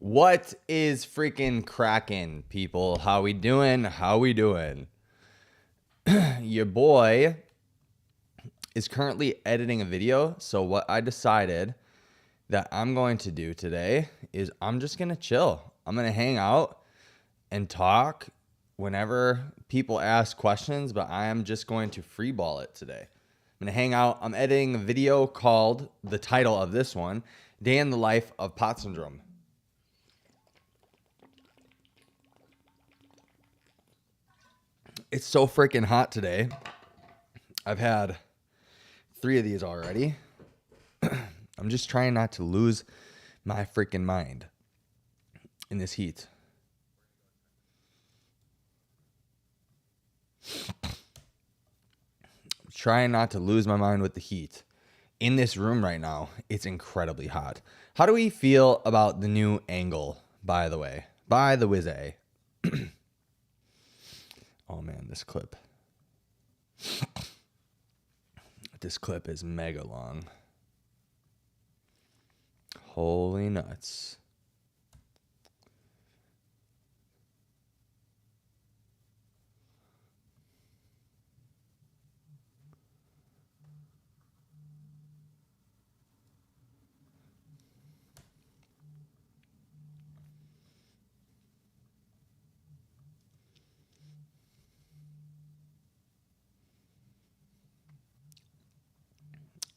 What is freaking cracking, people? How we doing? How we doing? Your boy is currently editing a video. So what I decided that I'm going to do today is I'm just going to chill. I'm going to hang out and talk whenever people ask questions, but I am just going to freeball it today. I'm going to hang out. I'm editing a video called, the title of this one, Day in the Life of Pot Syndrome. It's so freaking hot today. I've had 3 of these already. I'm just trying not to lose my freaking mind in this heat. Trying not to lose my mind with the heat. In this room right now, it's incredibly hot. How do we feel about the new angle, by the way? By the whiz A. Oh man, this clip. This clip is mega long. Holy nuts.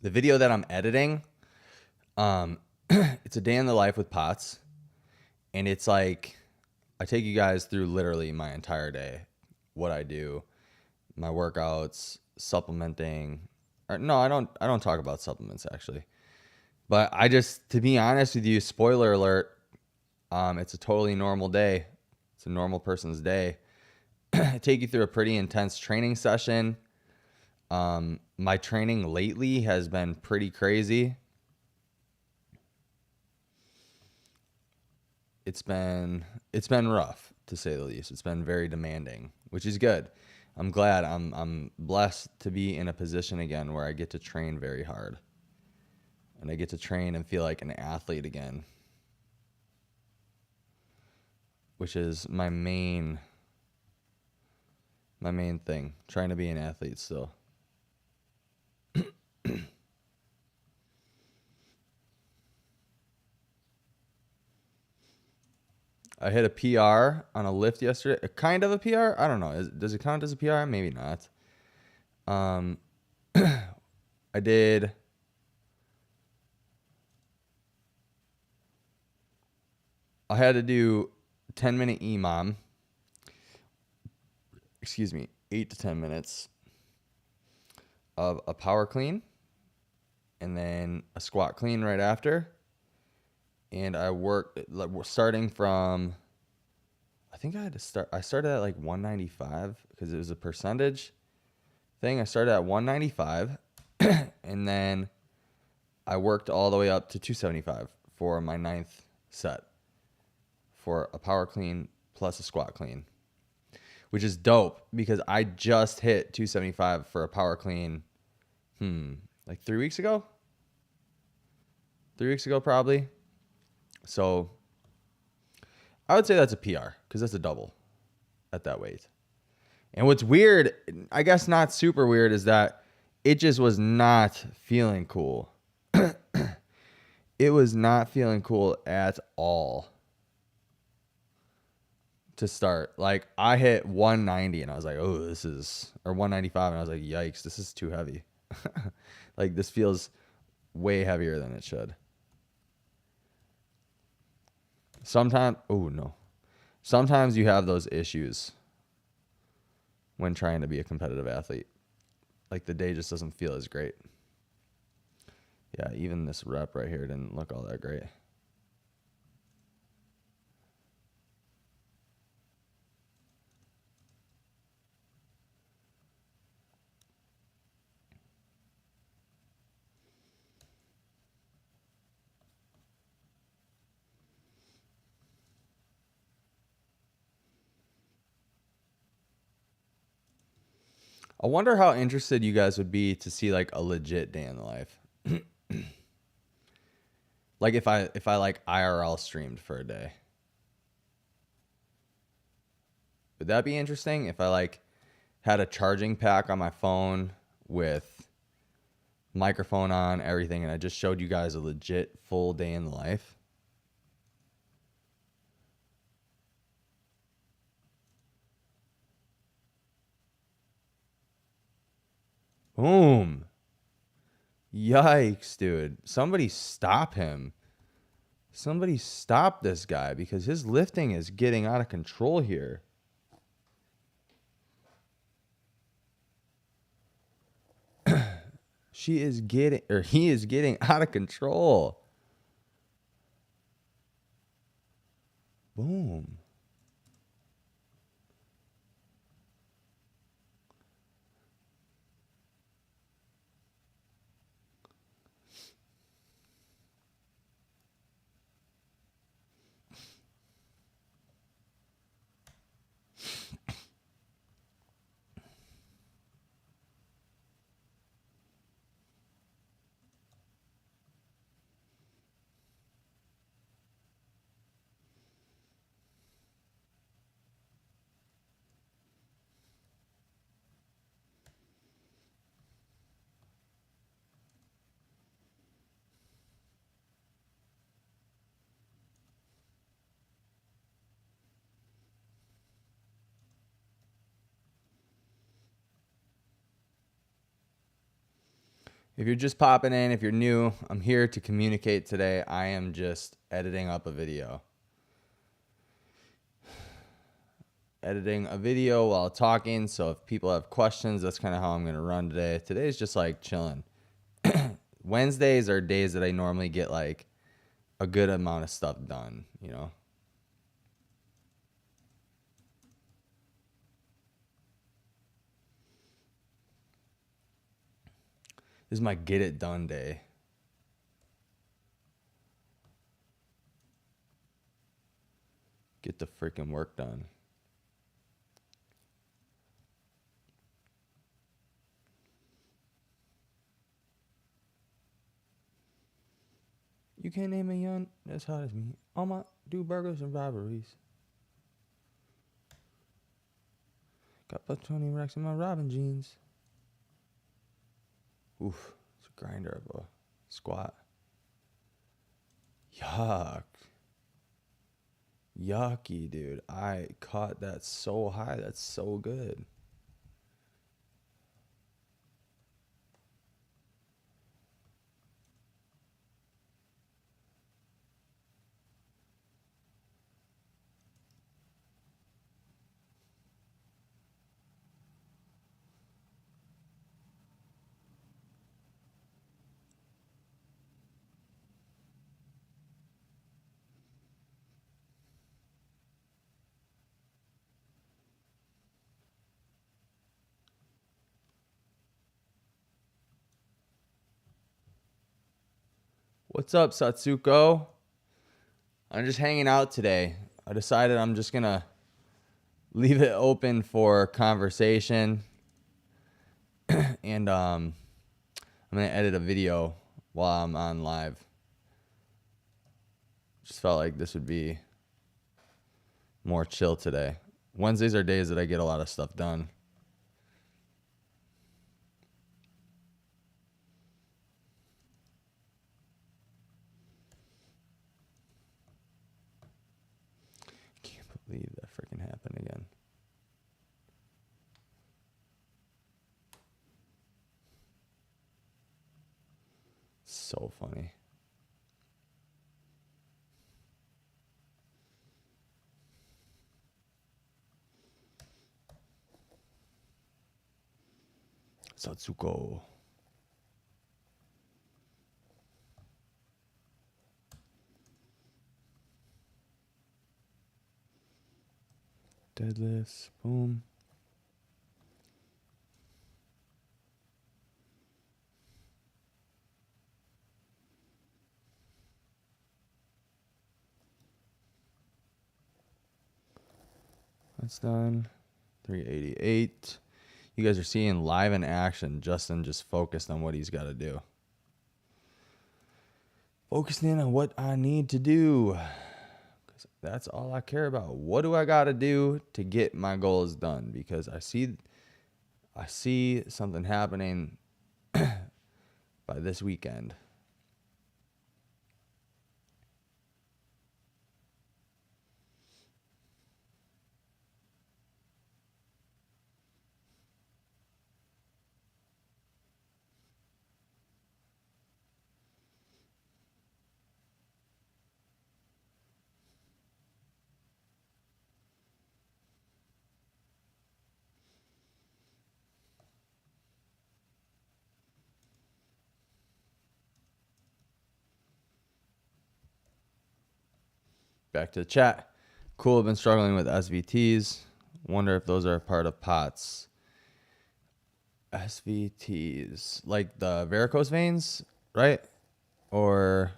The video that I'm editing, it's a day in the life with pots. And it's like, I take you guys through literally my entire day, what I do, my workouts, supplementing. Or, no, I don't talk about supplements actually. But I just, to be honest with you, spoiler alert, it's a totally normal day. It's a normal person's day. I take you through a pretty intense training session. My training lately has been pretty crazy. It's been rough, to say the least. It's been very demanding, which is good. I'm glad. I'm blessed to be in a position again where I get to train very hard. And I get to train and feel like an athlete again. Which is my main thing, trying to be an athlete still. I hit a PR on a lift yesterday. A kind of a PR? I don't know. Does it count as a PR? Maybe not. I did. I had to do 10-minute EMOM. Excuse me, 8 to 10 minutes of a power clean and then a squat clean right after. And I worked starting from, I think I started at like 195 because it was a percentage thing. I started at 195 and then I worked all the way up to 275 for my 9th set for a power clean plus a squat clean, which is dope because I just hit 275 for a power clean, like 3 weeks ago? 3 weeks ago, probably. So I would say that's a PR because that's a double at that weight. And what's weird, I guess not super weird, is that it just was not feeling cool. It was not feeling cool at all to start. Like I hit 190 and I was like, oh, or 195 and I was like, yikes, this is too heavy. Like this feels way heavier than it should. Sometimes you have those issues when trying to be a competitive athlete. Like the day just doesn't feel as great. Yeah, even this rep right here didn't look all that great. I wonder how interested you guys would be to see like a legit day in the life. Like if I like IRL streamed for a day. Would that be interesting if I like had a charging pack on my phone with microphone on, everything, and I just showed you guys a legit full day in the life? Boom. Yikes, dude. Somebody stop him. Somebody stop this guy because his lifting is getting out of control here. He is getting out of control. Boom. If you're just popping in, if you're new, I'm here to communicate today. I am just editing up a video. Editing a video while talking, so if people have questions, that's kind of how I'm going to run today. Today's just like chilling. Wednesdays are days that I normally get like a good amount of stuff done, you know? This is my get it done day. Get the freaking work done. You can't name a young as hot as me. All my do burgers and robberies. Got about 20 racks in my Robin jeans. Oof, it's a grinder of a squat. Yuck. Yucky, dude. I caught that so high. That's so good. What's up, Satsuko? I'm just hanging out today. I decided I'm just going to leave it open for conversation. And I'm going to edit a video while I'm on live. Just felt like this would be more chill today. Wednesdays are days that I get a lot of stuff done. Can't believe that freaking happened again. So funny. Satsuko. Deadlifts. Boom. That's done. 388. You guys are seeing live in action. Justin just focused on what he's got to do. focusing in on what I need to do. 'Cause that's all I care about. What do I got to do to get my goals done? Because I see something happening by this weekend. Back to the chat. Cool, I've been struggling with SVTs. Wonder if those are a part of POTS. SVTs, like the varicose veins, right? Or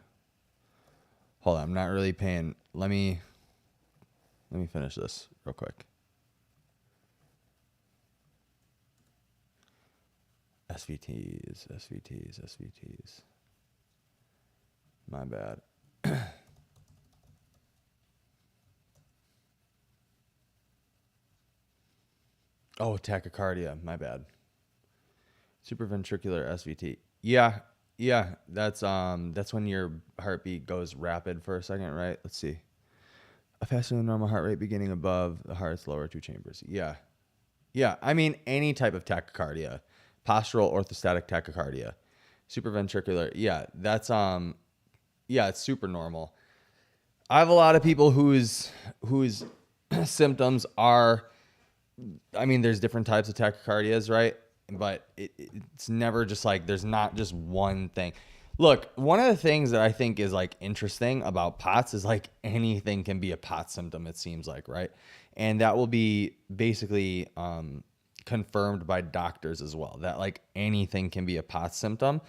hold on, I'm not really paying. Let me finish this real quick. SVTs. My bad. Oh, tachycardia. My bad. Supraventricular SVT. Yeah. That's when your heartbeat goes rapid for a second, right? Let's see. A faster than normal heart rate beginning above the heart's lower two chambers. Yeah. I mean, any type of tachycardia, postural orthostatic tachycardia, supraventricular. Yeah, that's it's super normal. I have a lot of people whose symptoms are, I mean, there's different types of tachycardias, right? But it's never just like, there's not just one thing. Look, one of the things that I think is like interesting about POTS is like anything can be a POTS symptom, it seems like, right? And that will be basically confirmed by doctors as well, that like anything can be a POTS symptom.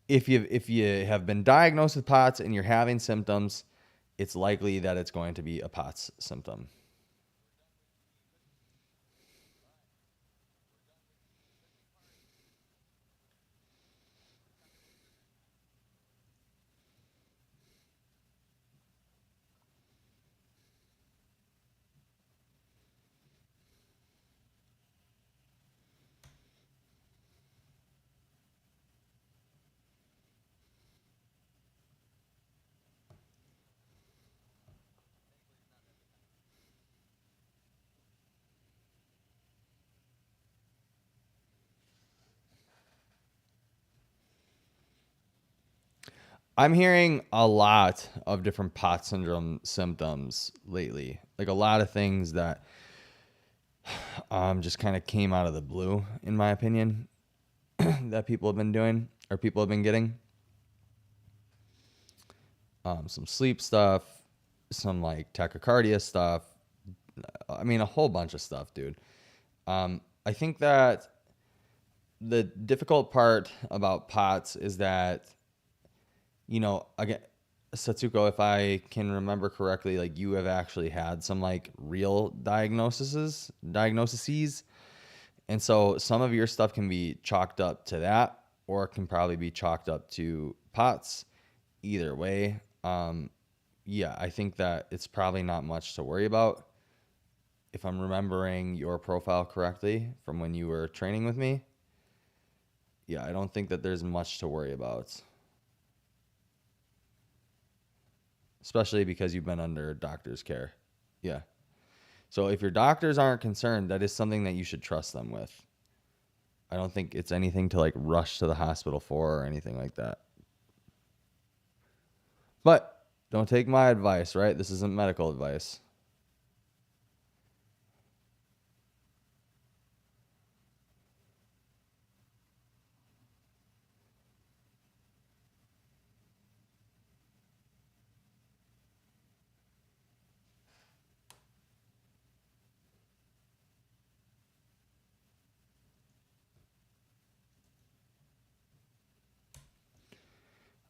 If you have been diagnosed with POTS and you're having symptoms, it's likely that it's going to be a POTS symptom. I'm hearing a lot of different POTS syndrome symptoms lately. Like a lot of things that just kind of came out of the blue, in my opinion, that people have been doing or people have been getting. Some sleep stuff, some like tachycardia stuff. I mean, a whole bunch of stuff, dude. I think that the difficult part about POTS is that, again, Satsuko, if I can remember correctly, like you have actually had some like real diagnoses. And so some of your stuff can be chalked up to that, or it can probably be chalked up to POTS. Either way, I think that it's probably not much to worry about. If I'm remembering your profile correctly from when you were training with me, I don't think that there's much to worry about. Especially because you've been under doctor's care. Yeah. So if your doctors aren't concerned, that is something that you should trust them with. I don't think it's anything to like rush to the hospital for or anything like that. But don't take my advice, right? This isn't medical advice.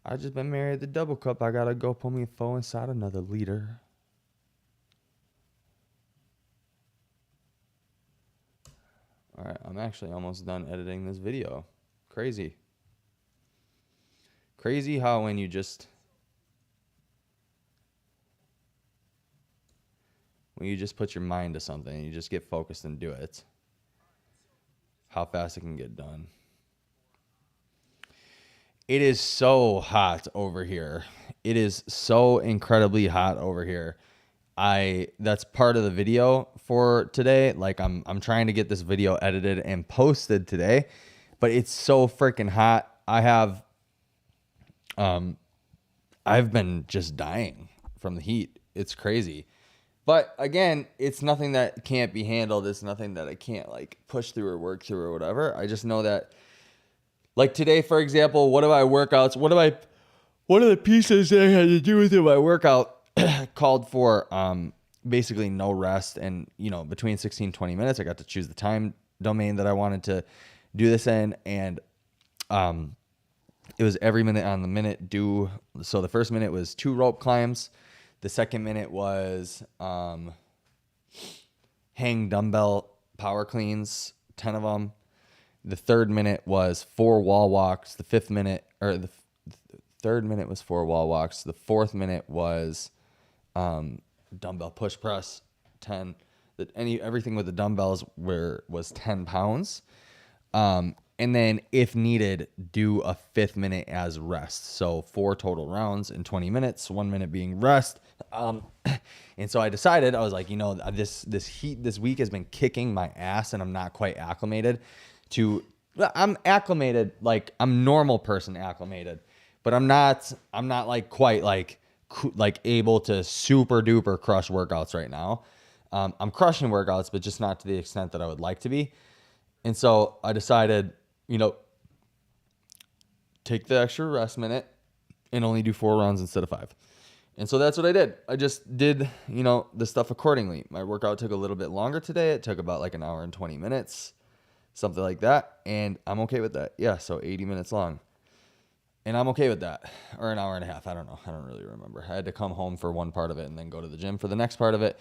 I just been married the double cup. I gotta go pull me a foe inside another liter. All right, I'm actually almost done editing this video. Crazy. Crazy how when you just put your mind to something, you just get focused and do it, how fast it can get done. It is so hot over here. It is so incredibly hot over here. That's part of the video for today. Like I'm trying to get this video edited and posted today, but it's so freaking hot. I've been just dying from the heat. It's crazy. But again, it's nothing that can't be handled. It's nothing that I can't like push through or work through or whatever. I just know that, like today, for example, one of my workouts, one of the pieces that I had to do with my workout called for basically no rest, and between 16 and 20 minutes. I got to choose the time domain that I wanted to do this in, and it was every minute on the minute do. So the first minute was 2 rope climbs. The second minute was hang dumbbell power cleans, 10 of them. The third minute was 4 wall walks. The third minute was 4 wall walks. The fourth minute was dumbbell push press, 10. Everything with the dumbbells was 10 pounds. And then if needed, do a 5th minute as rest. So 4 total rounds in 20 minutes, 1 minute being rest. And so I decided, I was like, this heat this week has been kicking my ass, and I'm not quite acclimated I'm acclimated, like I'm normal person acclimated, but I'm not like quite like able to super duper crush workouts right now. I'm crushing workouts, but just not to the extent that I would like to be. And so I decided, take the extra rest minute and only do 4 rounds instead of 5. And so that's what I did. I just did, the stuff accordingly. My workout took a little bit longer today. It took about like an hour and 20 minutes, something like that. And I'm okay with that. Yeah. So 80 minutes long. And I'm okay with that. Or an hour and a half. I don't know. I don't really remember. I had to come home for one part of it and then go to the gym for the next part of it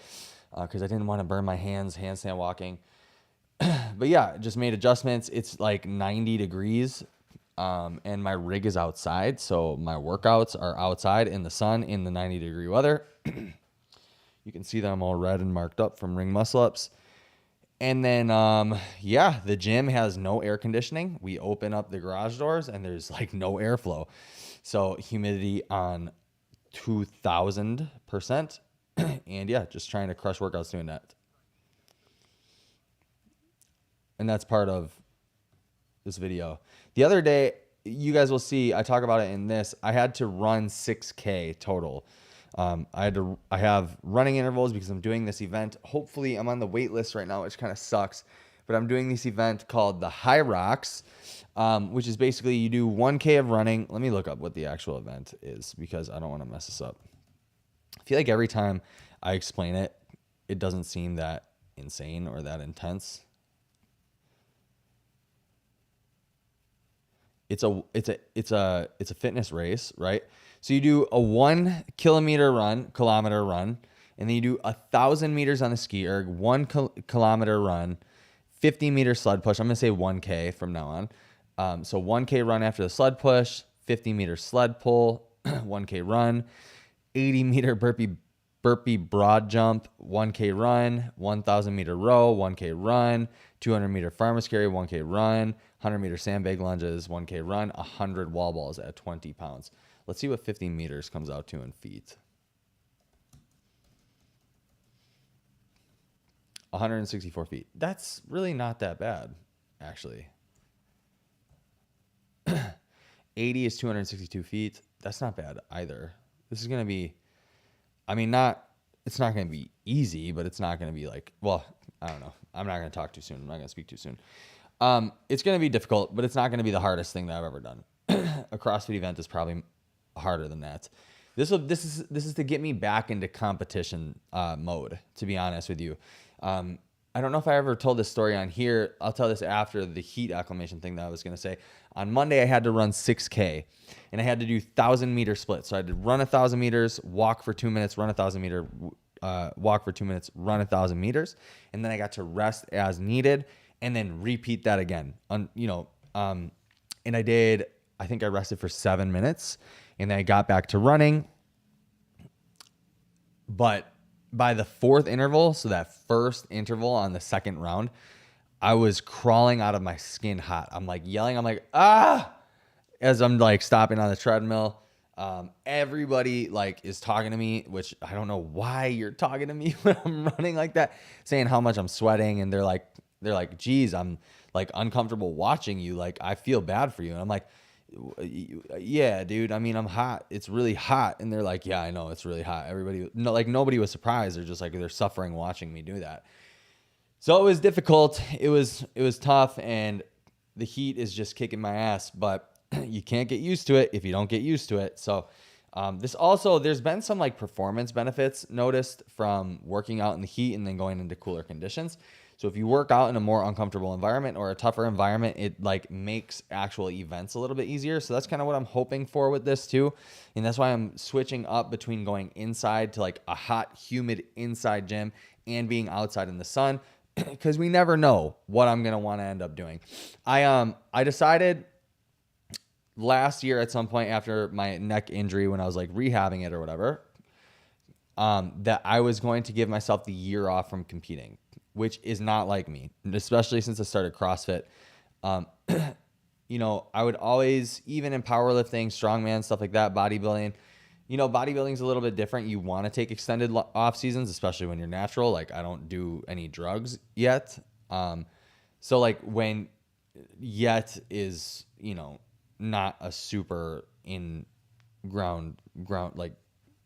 because I didn't want to burn my hands, handstand walking. But yeah, just made adjustments. It's like 90 degrees. And my rig is outside. So my workouts are outside in the sun in the 90-degree weather. You can see that I'm all red and marked up from ring muscle ups. And then, the gym has no air conditioning. We open up the garage doors and there's like no airflow. So humidity on 2,000%. And yeah, just trying to crush workouts doing that. And that's part of this video. The other day, you guys will see, I talk about it in this, I had to run 6K total. I have running intervals because I'm doing this event. Hopefully I'm on the wait list right now, which kind of sucks, but I'm doing this event called the High Rocks, which is basically you do 1K of running. Let me look up what the actual event is because I don't want to mess this up. I feel like every time I explain it, it doesn't seem that insane or that intense. It's a fitness race, right? So you do a 1 kilometer run, and then you do 1,000 meters on the ski erg, 1 kilometer run, 50 meter sled push. I'm gonna say 1K from now on. So 1K run after the sled push, 50 meter sled pull, 1K run, 80 meter burpee broad jump, 1K run, 1,000 meter row, 1K run, 200 meter farmer's carry, 1K run, 100 meter sandbag lunges, 1K run, 100 wall balls at 20 pounds. Let's see what 50 meters comes out to in feet. 164 feet. That's really not that bad, actually. 80 is 262 feet. That's not bad either. This is going to be, it's not going to be easy, but it's not going to be like, well, I don't know. I'm not going to talk too soon. I'm not going to speak too soon. It's going to be difficult, but it's not going to be the hardest thing that I've ever done. A CrossFit event is probably harder than that. This is to get me back into competition mode, to be honest with you. I don't know if I ever told this story on here. I'll tell this after the heat acclimation thing that I was going to say. On Monday, I had to run 6K, and I had to do 1,000-meter splits. So I had to run 1,000 meters, walk for 2 minutes, run 1,000 meter, walk for 2 minutes, run 1,000 meters, and then I got to rest as needed, and then repeat that again. And I I think I rested for 7 minutes, and then I got back to running. But by the fourth interval, so that first interval on the second round, I was crawling out of my skin hot. I'm like yelling. I'm like, ah, as I'm like stopping on the treadmill. Everybody like is talking to me, which I don't know why you're talking to me when I'm running like that, saying how much I'm sweating. And they're like, geez, I'm like uncomfortable watching you. Like, I feel bad for you. And I'm like, yeah, dude. I mean, I'm hot. It's really hot. And they're like, yeah, I know it's really hot. Everybody, no, like nobody was surprised. They're just like, they're suffering watching me do that. So it was difficult. It was tough, and the heat is just kicking my ass, but you can't get used to it if you don't get used to it. So there's been some like performance benefits noticed from working out in the heat and then going into cooler conditions. So if you work out in a more uncomfortable environment or a tougher environment, it like makes actual events a little bit easier. So that's kind of what I'm hoping for with this too. And that's why I'm switching up between going inside to like a hot, humid inside gym and being outside in the sun, because we never know what I'm going to want to end up doing. I decided last year at some point after my neck injury, when I was like rehabbing it or whatever, that I was going to give myself the year off from competing, which is not like me, especially since I started CrossFit. I would always, even in powerlifting, strongman, stuff like that, bodybuilding, bodybuilding's a little bit different. You want to take extended off seasons, especially when you're natural. Like, I don't do any drugs yet. So like when yet is, not a super in ground,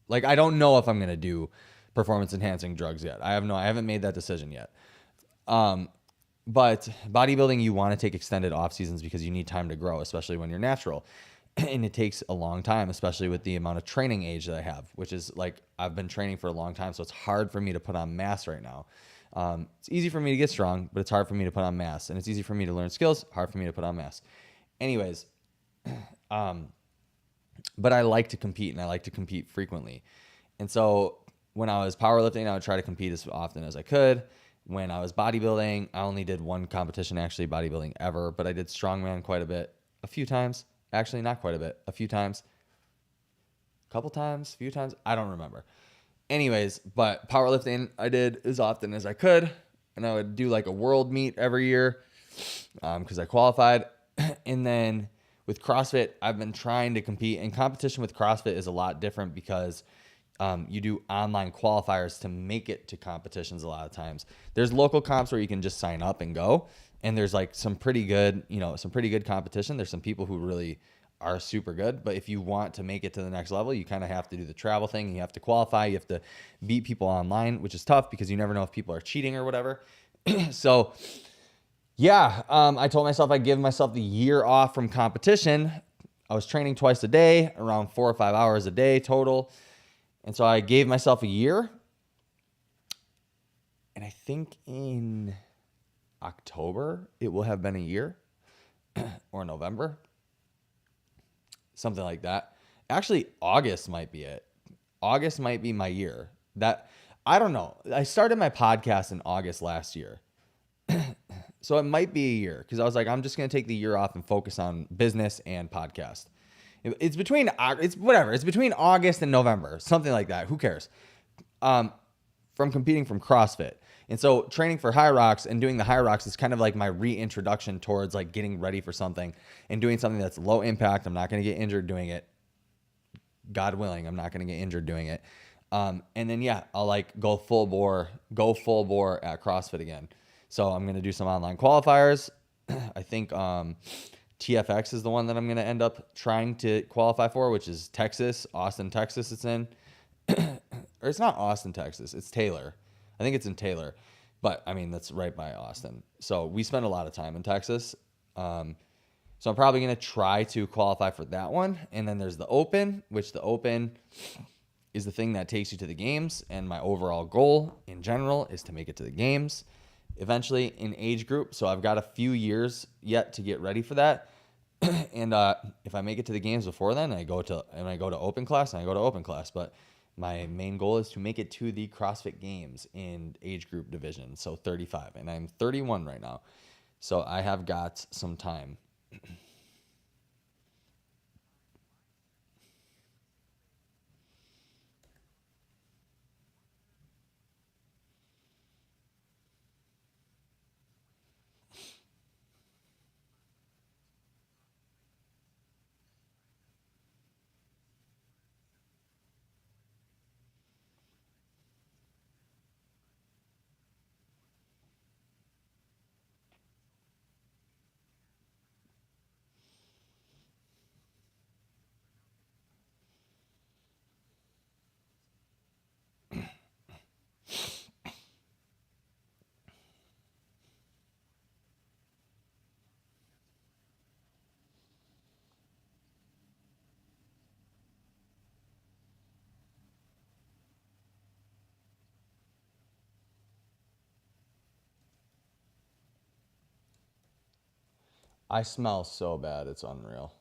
like I don't know if I'm going to do performance enhancing drugs yet. I haven't made that decision yet. But bodybuilding, you want to take extended off seasons because you need time to grow, especially when you're natural. And it takes a long time, especially with the amount of training age that I have, which is like, I've been training for a long time. So it's hard for me to put on mass right now. It's easy for me to get strong, but it's hard for me to put on mass. And it's easy for me to learn skills, hard for me to put on mass. Anyways, but I like to compete, and I like to compete frequently. And so when I was powerlifting, I would try to compete as often as I could. When I was bodybuilding, I only did one competition, actually, bodybuilding ever, but I did strongman quite a bit, a few times. Actually, not quite a bit, a few times, a couple times, a few times. I don't remember. Anyways, but powerlifting, I did as often as I could. And I would do like a world meet every year because I qualified. And then with CrossFit, I've been trying to compete. And competition with CrossFit is a lot different because you do online qualifiers to make it to competitions a lot of times. There's local comps where you can just sign up and go. And there's like some pretty good competition. There's some people who really are super good. But if you want to make it to the next level, you kind of have to do the travel thing. You have to qualify. You have to beat people online, which is tough because you never know if people are cheating or whatever. So yeah, I told myself I'd give myself the year off from competition. I was training twice a day, around 4 or 5 hours a day total. And so I gave myself a year. And I think in October, it will have been a year, or November, something like that. Actually, August might be it. August might be my year. That, I don't know. I started my podcast in August last year. So it might be a year because I was like, I'm just going to take the year off and focus on business and podcast. It's between August and November, something like that. Who cares? From competing from CrossFit. And so training for High Rocks and doing the High Rocks is kind of like my reintroduction towards like getting ready for something and doing something that's low impact. I'm not going to get injured doing it. God willing, I'm not going to get injured doing it. And then, yeah, I'll like go full bore at CrossFit again. So I'm going to do some online qualifiers. I think TFX is the one that I'm going to end up trying to qualify for, which is Texas, Austin, Texas it's in. Or it's not Austin, Texas. It's Taylor. I think it's in Taylor. But, I mean, that's right by Austin. So we spend a lot of time in Texas. So I'm probably going to try to qualify for that one. And then there's the Open, which the Open is the thing that takes you to the games. And my overall goal in general is to make it to the games eventually in age group. So I've got a few years yet to get ready for that. And if I make it to the games before then, I go to open class, and I go to open class. But my main goal is to make it to the CrossFit Games in age group division, so 35. And I'm 31 right now. So I have got some time. I smell so bad, it's unreal.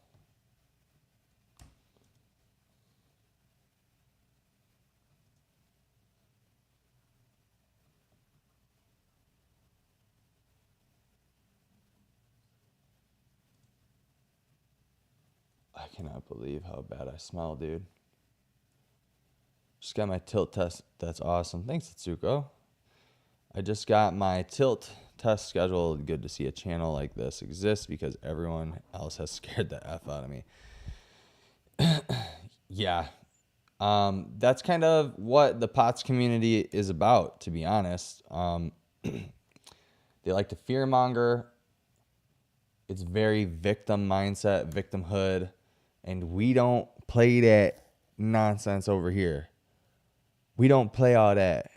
I cannot believe how bad I smell, dude. Just got my tilt test. That's awesome. Thanks, Tsuko. I just got my tilt test scheduled. Good to see a channel like this exist because everyone else has scared the F out of me. Yeah. That's kind of what the POTS community is about, to be honest. They like to fearmonger. It's very victim mindset, victimhood, and we don't play that nonsense over here. We don't play all that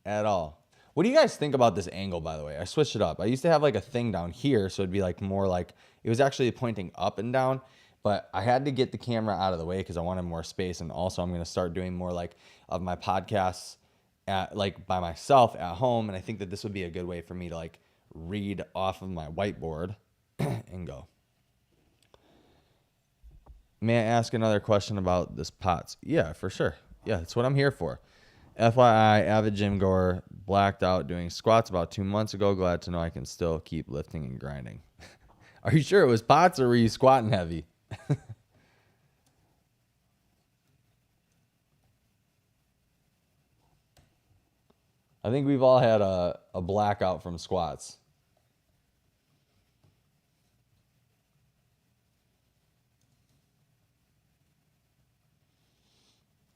at all. What do you guys think about this angle, by the way? I switched it up. I used to have like a thing down here, so it'd be like more like, it was actually pointing up and down, but I had to get the camera out of the way because I wanted more space. And also I'm going to start doing more like of my podcasts at like by myself at home. And I think that this would be a good way for me to like read off of my whiteboard and go. May I ask another question about this POTS? Yeah, for sure. Yeah, that's what I'm here for. FYI, avid gym goer, blacked out doing squats about 2 months ago. Glad to know I can still keep lifting and grinding. Are you sure it was POTS or were you squatting heavy? I think we've all had a blackout from squats.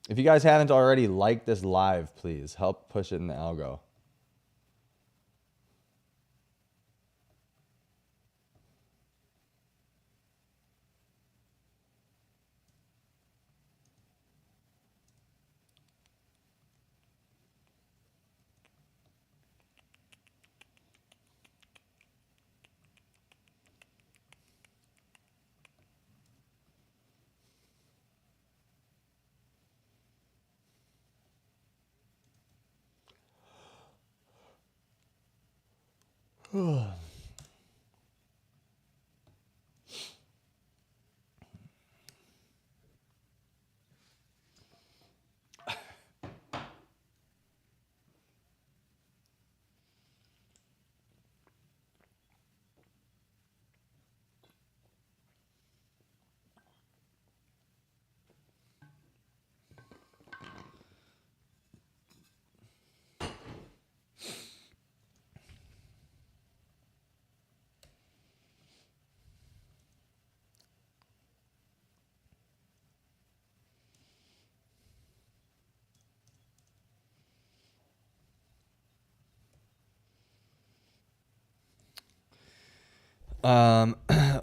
If you guys haven't already, like this live, please. Help push it in the algo.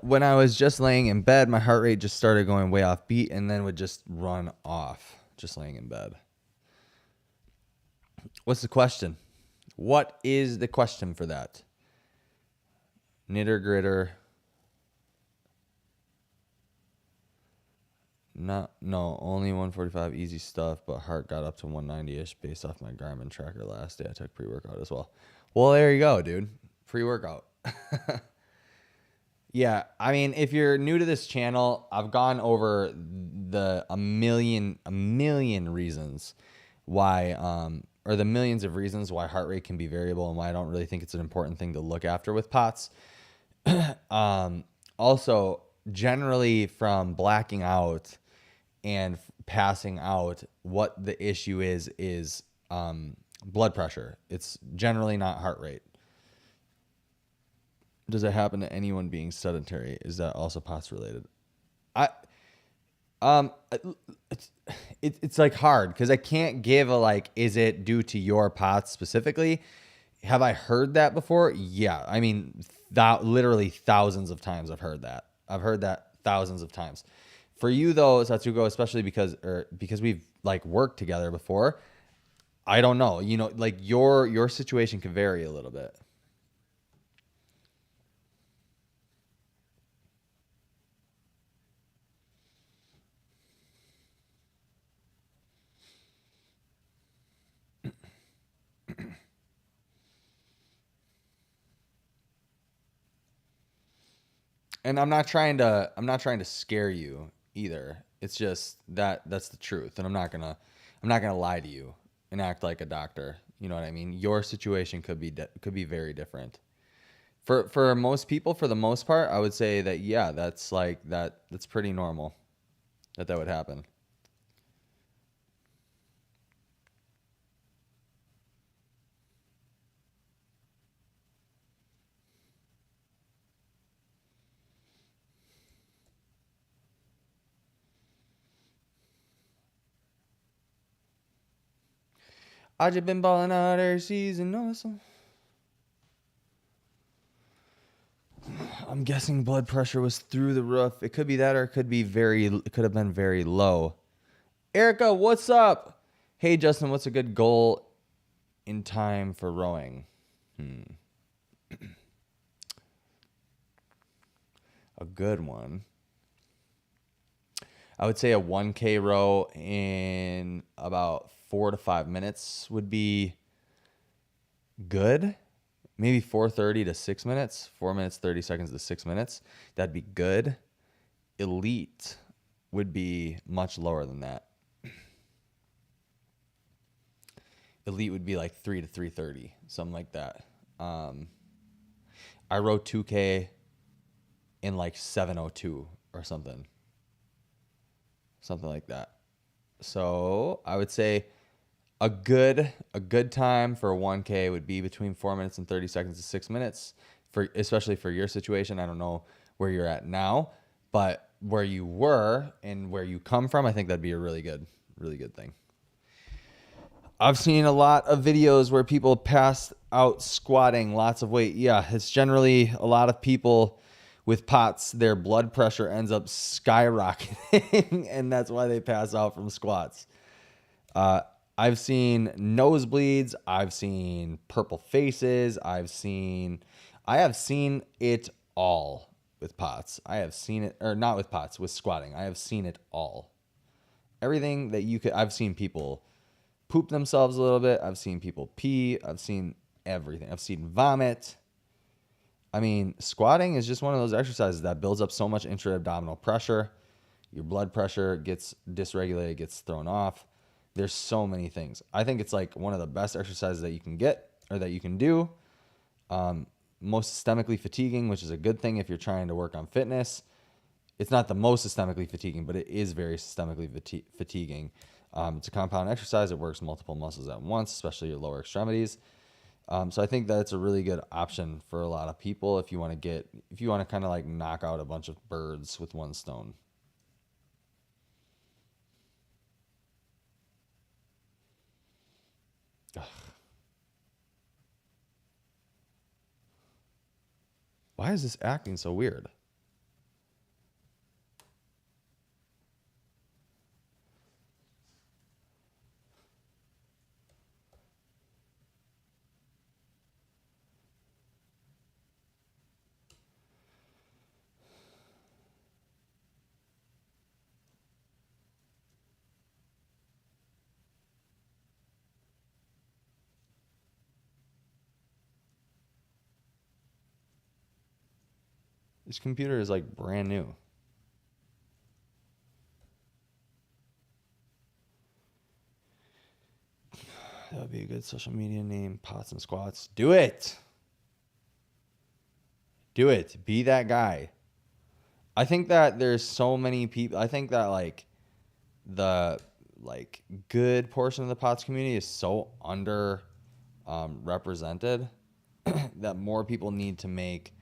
When I was just laying in bed, my heart rate just started going way off beat and then would just run off just laying in bed. What's the question? What is the question for that? Knitter gritter. No, only 145 easy stuff, but heart got up to 190-ish based off my Garmin tracker last day. I took pre-workout as well. Well, there you go, dude. Pre-workout. Yeah, I mean, if you're new to this channel, I've gone over a million reasons why, or the millions of reasons why heart rate can be variable and why I don't really think it's an important thing to look after with POTS. Also, generally from blacking out and passing out, what the issue is blood pressure. It's generally not heart rate. Does it happen to anyone being sedentary? Is that also POTS related? It's like hard because I can't give a like, is it due to your POTS specifically? Have I heard that before? Yeah. I mean, literally thousands of times I've heard that. I've heard that thousands of times. For you though, Satsuko, especially because we've like worked together before, I don't know. You know, like your situation can vary a little bit. And I'm not trying to scare you either. It's just that's the truth, and I'm not gonna lie to you and act like a doctor. You know what I mean? Your situation could be very different. For most people, for the most part, I would say that yeah, that's pretty normal that would happen. I just been balling out every season. No, I'm guessing blood pressure was through the roof. It could be that, or it could have been very low. Erica, what's up? Hey, Justin, what's a good goal in time for rowing? A good one. I would say a 1K row in about 4 to 5 minutes would be good. Maybe 4:30 to 6 minutes, 4 minutes, 30 seconds to 6 minutes. That'd be good. Elite would be much lower than that. Elite would be like 3 to 3:30, something like that. I rode 2K in like 7:02 or something like that. So I would say a good time for a 1K would be between 4 minutes and 30 seconds to 6 minutes, for especially for your situation. I don't know where you're at now, but where you were and where you come from, I think that'd be a really good thing. I've seen a lot of videos where people pass out squatting lots of weight. Yeah, it's generally a lot of people with POTS, their blood pressure ends up skyrocketing, and that's why they pass out from squats. Uh, I've seen nosebleeds. I've seen purple faces. I have seen it all with POTS. I have seen it, or not with POTS, with squatting. I have seen it all. Everything that you could, I've seen people poop themselves a little bit. I've seen people pee. I've seen everything. I've seen vomit. I mean, squatting is just one of those exercises that builds up so much intra-abdominal pressure. Your blood pressure gets dysregulated, gets thrown off. There's so many things. I think it's like one of the best exercises that you can get or that you can do. Most systemically fatiguing, which is a good thing if you're trying to work on fitness. It's not the most systemically fatiguing, but it is very systemically fatiguing. It's a compound exercise. It works multiple muscles at once, especially your lower extremities. So I think that's a really good option for a lot of people if you want to kind of like knock out a bunch of birds with one stone. Ugh. Why is this acting so weird? This computer is like brand new. That would be a good social media name. Pots and squats. Do it. Do it. Be that guy. I think that there's so many people. I think that like the good portion of the POTS community is so under represented that more people need to make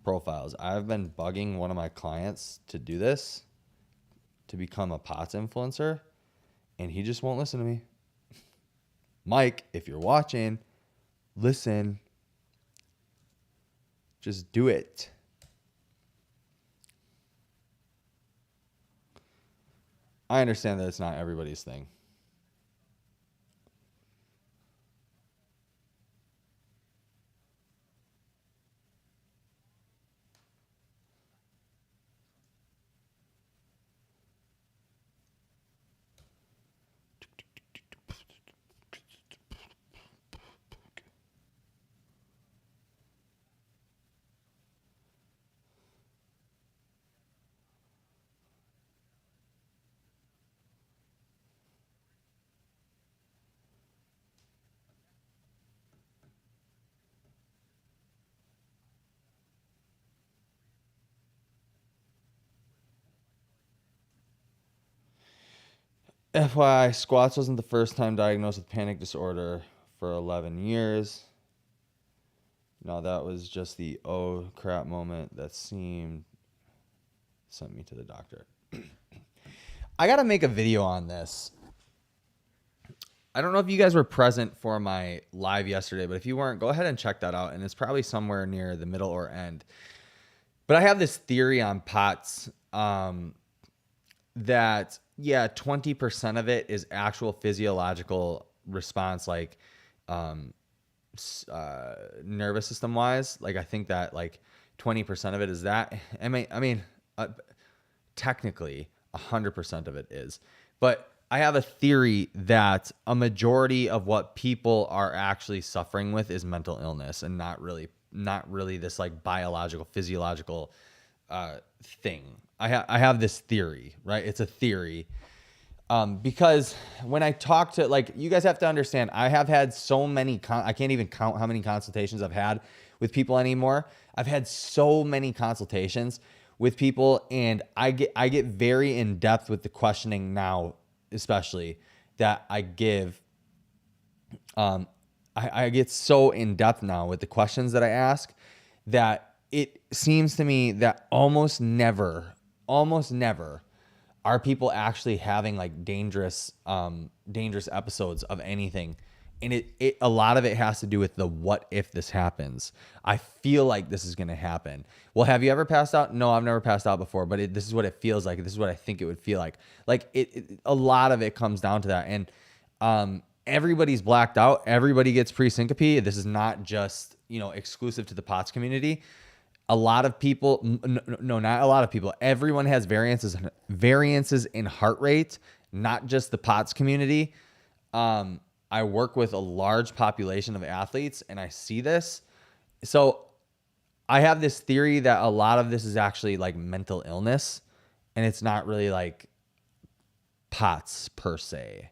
profiles. I've been bugging one of my clients to do this, to become a POTS influencer, and he just won't listen to me. Mike, if you're watching, listen. Just do it. I understand that it's not everybody's thing. FYI, squats wasn't the first time diagnosed with panic disorder for 11 years. No, that was just the oh crap moment that sent me to the doctor. I got to make a video on this. I don't know if you guys were present for my live yesterday, but if you weren't, go ahead and check that out. And it's probably somewhere near the middle or end. But I have this theory on POTS that, yeah, 20% of it is actual physiological response, like nervous system wise. Like, I think that like 20% of it is that. I mean, technically 100% of it is. But I have a theory that a majority of what people are actually suffering with is mental illness and not really this like biological, physiological thing. I have this theory, right? It's a theory. Because when I talk to, like, you guys have to understand, I have had so many, I can't even count how many consultations I've had with people anymore. I've had so many consultations with people, and I get very in depth with the questioning now, especially that I give. I get so in depth now with the questions that I ask that it seems to me that almost never are people actually having like dangerous episodes of anything. And it a lot of it has to do with the what if this happens. I feel like this is going to happen. Well, have you ever passed out? No, I've never passed out before, but this is what it feels like. This is what I think it would feel like. Like a lot of it comes down to that. And everybody's blacked out. Everybody gets pre-syncope. This is not just, exclusive to the POTS community. A lot of people, no, not a lot of people. Everyone has variances in heart rate, not just the POTS community. I work with a large population of athletes and I see this. So I have this theory that a lot of this is actually like mental illness and it's not really like POTS per se,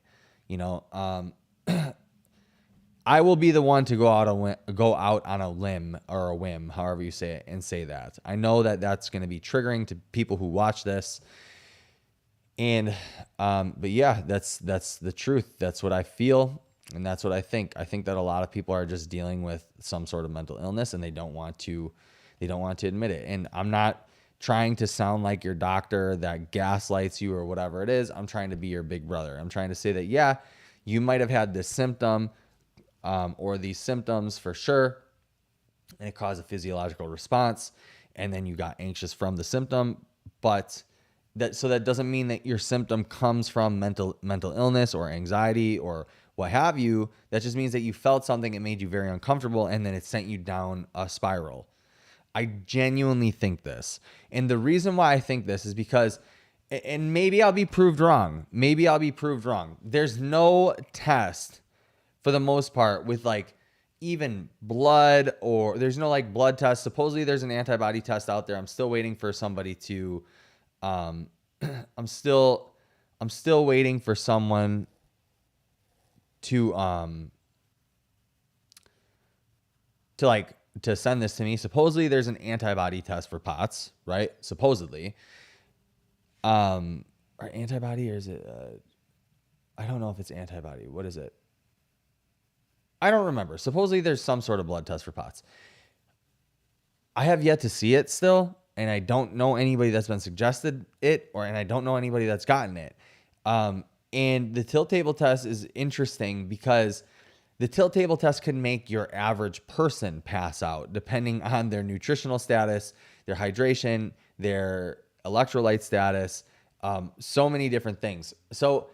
I will be the one to go out on a limb or a whim, however you say it, and say that. I know that that's going to be triggering to people who watch this. And, but yeah, that's the truth. That's what I feel. And that's what I think. I think that a lot of people are just dealing with some sort of mental illness and they don't want to admit it. And I'm not trying to sound like your doctor that gaslights you or whatever it is. I'm trying to be your big brother. I'm trying to say that, yeah, you might have had this symptom, or these symptoms for sure, and it caused a physiological response, and then you got anxious from the symptom, but that doesn't mean that your symptom comes from mental illness or anxiety or what have you. That just means that you felt something, it made you very uncomfortable, and then it sent you down a spiral. I genuinely think this. And the reason why I think this is because, and maybe I'll be proved wrong. There's no test for the most part with like even blood, or there's no like blood test. Supposedly there's an antibody test out there. I'm still waiting for somebody to, I'm still waiting for someone to send this to me. Supposedly there's an antibody test for POTS, right? Supposedly, or antibody, or is it, I don't know if it's antibody. What is it? I don't remember. Supposedly there's some sort of blood test for POTS. I have yet to see it still, and I don't know anybody that's been suggested it, and I don't know anybody that's gotten it. And the tilt table test is interesting because the tilt table test can make your average person pass out depending on their nutritional status, their hydration, their electrolyte status, so many different things. So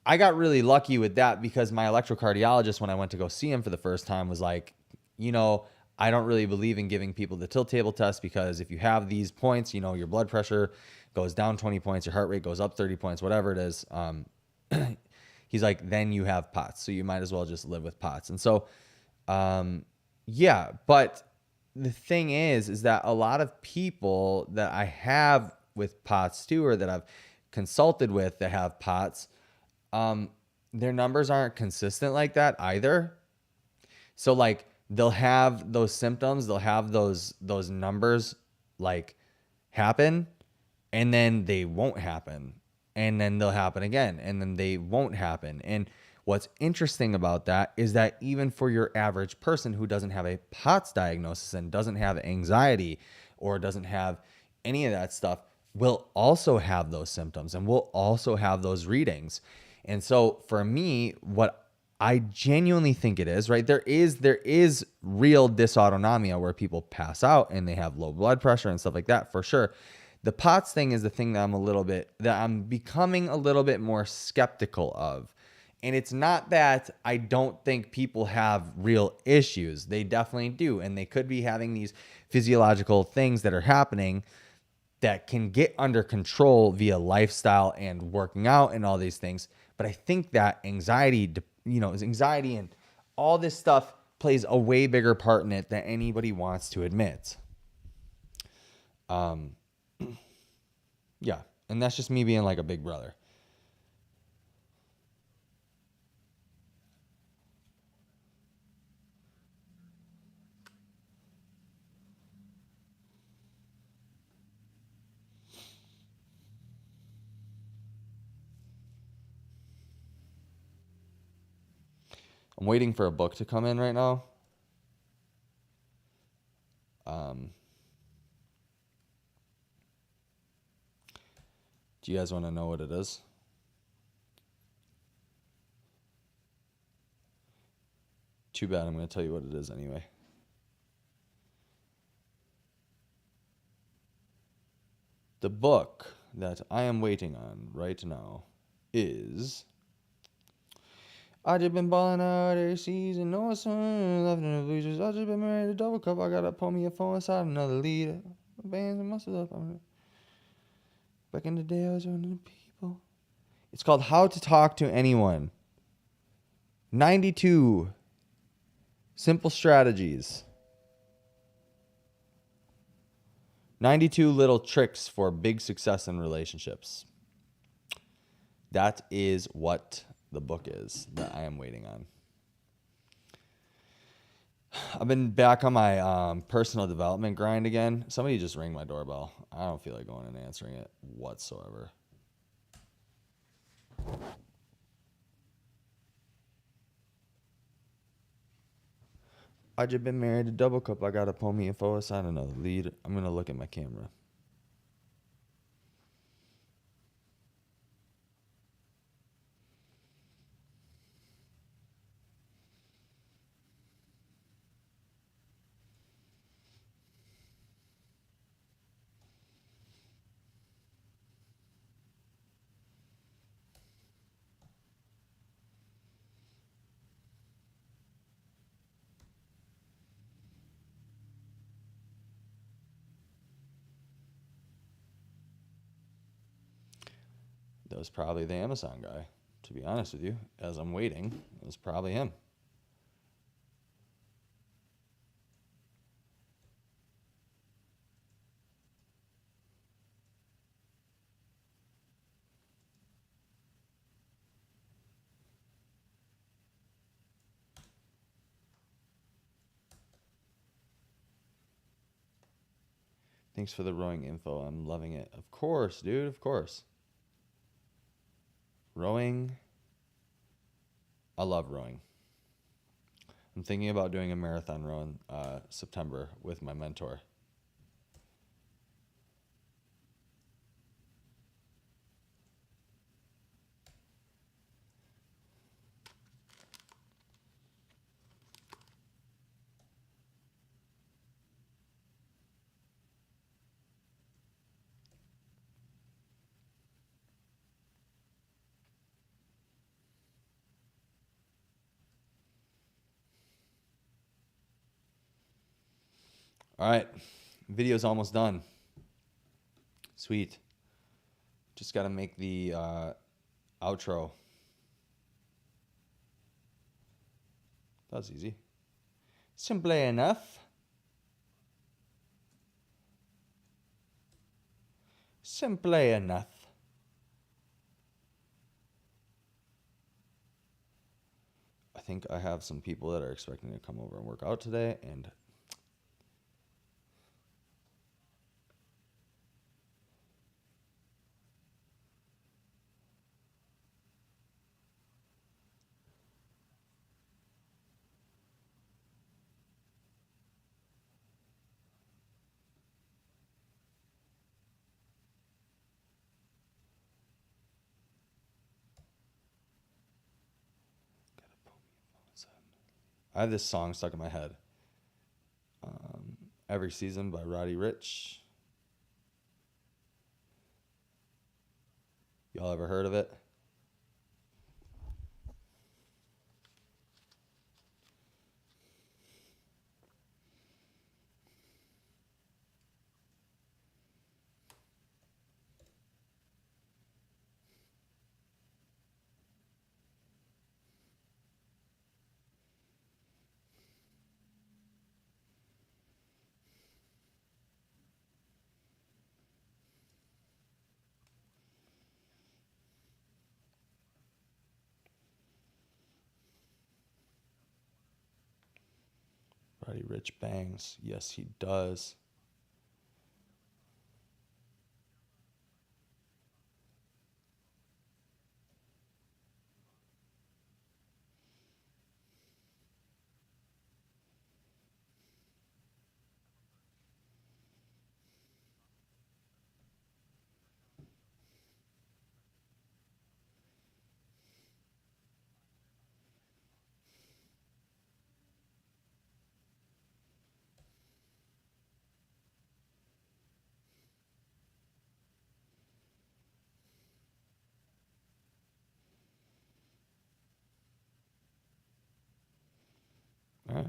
I got really lucky with that because my electrocardiologist, when I went to go see him for the first time, was like, I don't really believe in giving people the tilt table test because if you have these points, your blood pressure goes down 20 points, your heart rate goes up 30 points, whatever it is. He's like, then you have POTS. So you might as well just live with POTS. And so, yeah, but the thing is that a lot of people that I have with POTS too, or that I've consulted with that have POTS, their numbers aren't consistent like that either. So like they'll have those symptoms, they'll have those numbers like happen, and then they won't happen. and then they'll happen again, and then they won't happen. And what's interesting about that is that even for your average person who doesn't have a POTS diagnosis and doesn't have anxiety or doesn't have any of that stuff, will also have those symptoms and will also have those readings. And so for me, what I genuinely think it is, right? There is real dysautonomia where people pass out and they have low blood pressure and stuff like that, for sure. The POTS thing is the thing that I'm becoming a little bit more skeptical of. And it's not that I don't think people have real issues. They definitely do. And they could be having these physiological things that are happening that can get under control via lifestyle and working out and all these things. But I think that anxiety and all this stuff plays a way bigger part in it than anybody wants to admit. Yeah. And that's just me being like a big brother. I'm waiting for a book to come in right now. Do you guys want to know what it is? Too bad. I'm going to tell you what it is anyway. The book that I am waiting on right now is I just been balling out every season, no sun, left in the bleachers. I just been married to double cup. I gotta pull me a phone inside another leader. Bands and muscle up. Back in the day, I was running to people. It's called How to Talk to Anyone. 92 simple strategies. 92 little tricks for big success in relationships. That is what the book is that I am waiting on. I've been back on my personal development grind again. Somebody just rang my doorbell. I don't feel like going and answering it whatsoever. I just been married to double cup. I gotta pull me info aside another lead. I'm gonna look at my camera. That was probably the Amazon guy, to be honest with you. As I'm waiting, it was probably him. Thanks for the rowing info. I'm loving it. Of course, dude. Of course. Rowing. I love rowing. I'm thinking about doing a marathon row in September with my mentor. All right. Video's almost done. Sweet. Just got to make the outro. That was easy. Simply enough. Simply enough. I think I have some people that are expecting to come over and work out today, and I have this song stuck in my head. Every Season by Roddy Ricch. Y'all ever heard of it? Roddy Ricch bangs. Yes, he does. All right.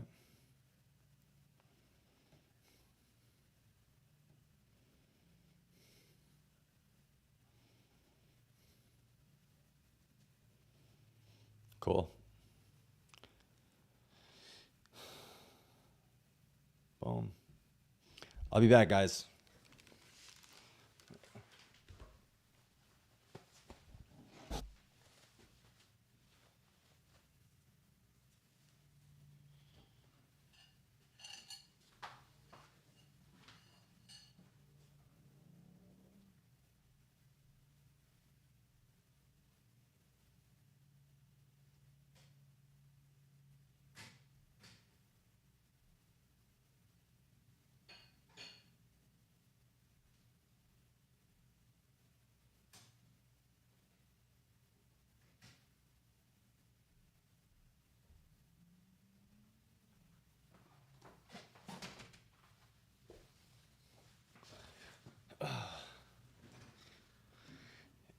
Cool. Boom. I'll be back, guys.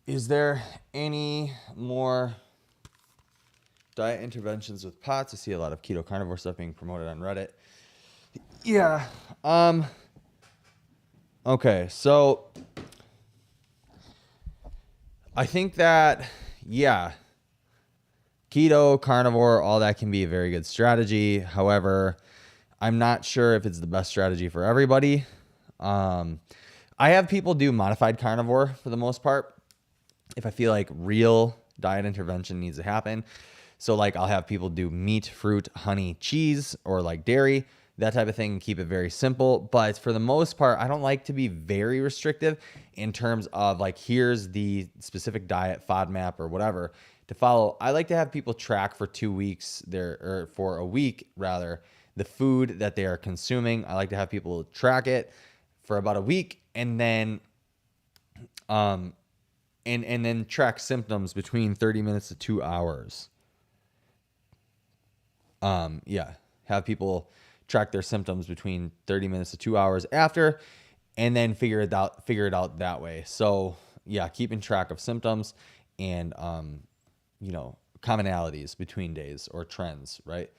Is there any more diet interventions with pots? I see a lot of keto carnivore stuff being promoted on Reddit. Yeah. Okay, so I think that, yeah, keto, carnivore, all that can be a very good strategy. However, I'm not sure if it's the best strategy for everybody. I have people do modified carnivore for the most part if I feel like real diet intervention needs to happen. So like I'll have people do meat, fruit, honey, cheese, or like dairy, that type of thing, and keep it very simple. But for the most part, I don't like to be very restrictive in terms of like, here's the specific diet, FODMAP or whatever to follow. I like to have people track for 2 weeks there, or for a week rather, the food that they are consuming. I like to have people track it for about a week and then and then track symptoms between 30 minutes to 2 hours. Yeah, have people track their symptoms between 30 minutes to 2 hours after, and then figure it out that way. So yeah, keeping track of symptoms and commonalities between days or trends, right?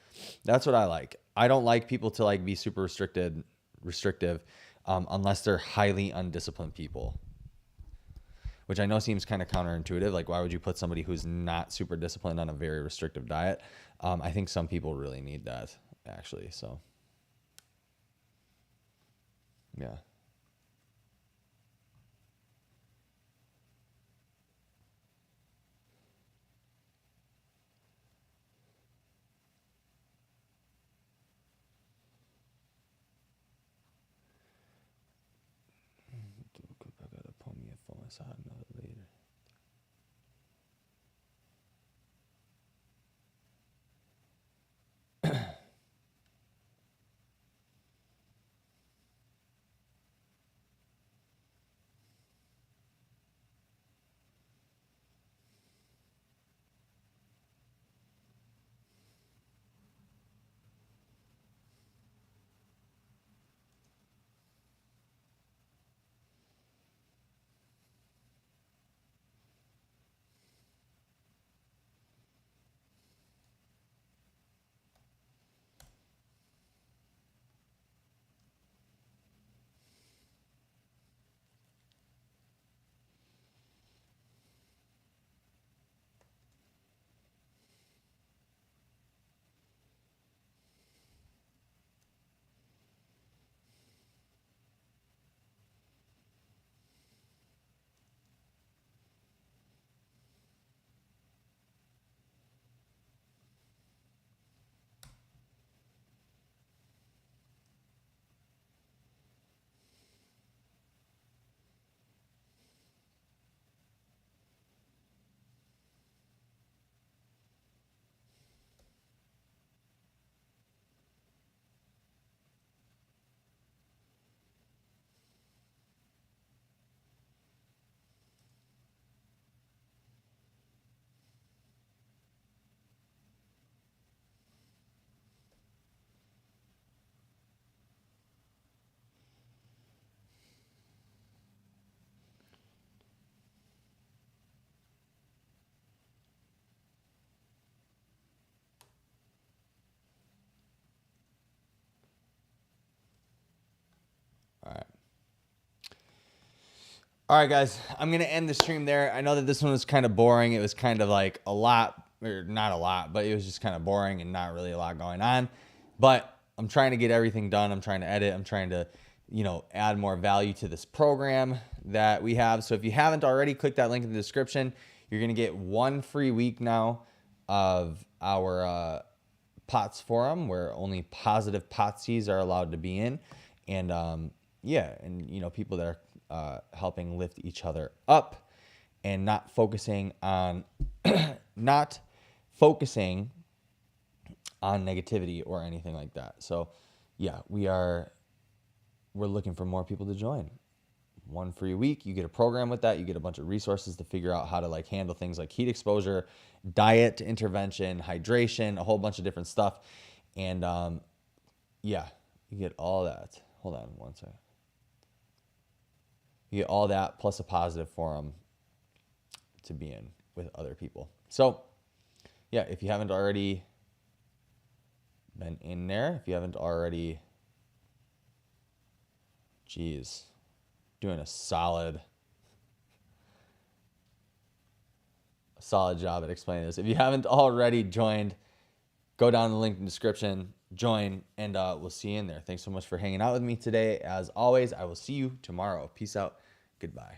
That's what I like. I don't like people to like be super restrictive unless they're highly undisciplined people, which I know seems kind of counterintuitive. Like, why would you put somebody who's not super disciplined on a very restrictive diet? I think some people really need that, actually. So, yeah. All right, guys, I'm going to end the stream there. I know that this one was kind of boring. It was kind of like a lot, or not a lot, but it was just kind of boring and not really a lot going on. But I'm trying to get everything done. I'm trying to edit. I'm trying to, add more value to this program that we have. So if you haven't already, click that link in the description. You're going to get 1 free week now of our POTS forum, where only positive POTSies are allowed to be in. And people that are helping lift each other up and not focusing on negativity or anything like that. So yeah, we're looking for more people to join. 1 free week, you get a program with that. You get a bunch of resources to figure out how to like handle things like heat exposure, diet intervention, hydration, a whole bunch of different stuff. And you get all that. Hold on one second. You get all that plus a positive forum to be in with other people. So yeah, if you haven't already been in there, if you haven't already, doing a solid job at explaining this. If you haven't already joined, go down the link in the description, join, and we'll see you in there. Thanks so much for hanging out with me today. As always, I will see you tomorrow. Peace out. Goodbye.